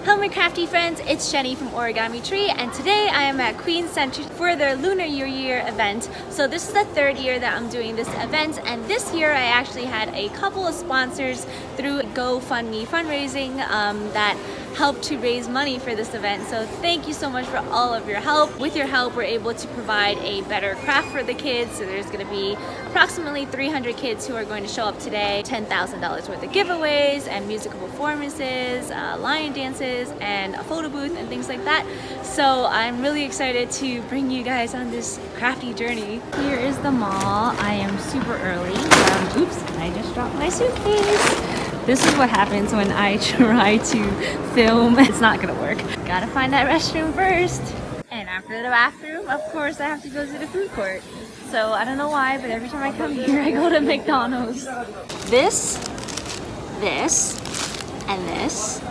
Hello my crafty friends, it's Jenny from Origami Tree, and today I am at Queens Center for their Lunar New Year event. So this is the third year that I'm doing this event, and this year I actually had a couple of sponsors through GoFundMe fundraising that helped to raise money for this event. So thank you so much for all of your help. With your help, we're able to provide a better craft for the kids. So there's going to be approximately 300 kids who are going to show up today. $10,000 worth of giveaways and musical performances, lion dances, and a photo booth and things like that. So I'm really excited to bring you guys on this crafty journey. Here is the mall. I am super early. Oops, I just dropped my suitcase. This is what happens when I try to film. It's not gonna work. Gotta find that restroom first. And after the bathroom, of course, I have to go to the food court. So I don't know why, but every time I come here, I go to McDonald's. This, and this,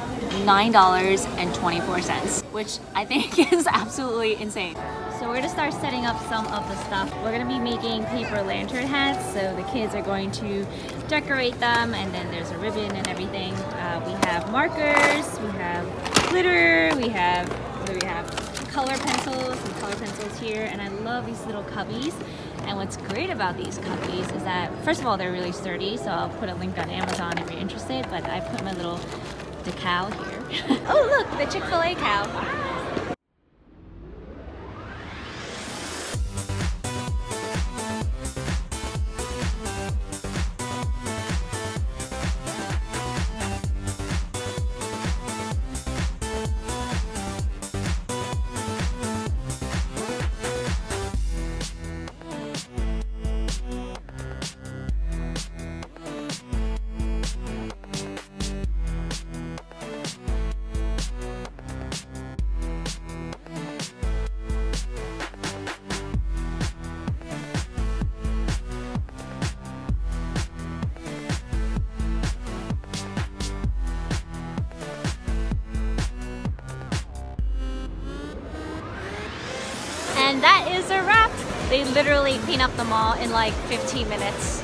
$9.24, which I think is absolutely insane. So we're gonna start setting up some of the stuff. We're gonna be making paper lantern hats, so the kids are going to decorate them, and then there's a ribbon and everything. We have markers, we have glitter, we have, what do we have? Color pencils, some color pencils here, and I love these little cubbies. And what's great about these cubbies is that, first of all, they're really sturdy, so I'll put a link on Amazon if you're interested, but I put my little decal here. Oh look, the Chick-fil-A cow. And that is a wrap. They literally clean up the mall in like 15 minutes.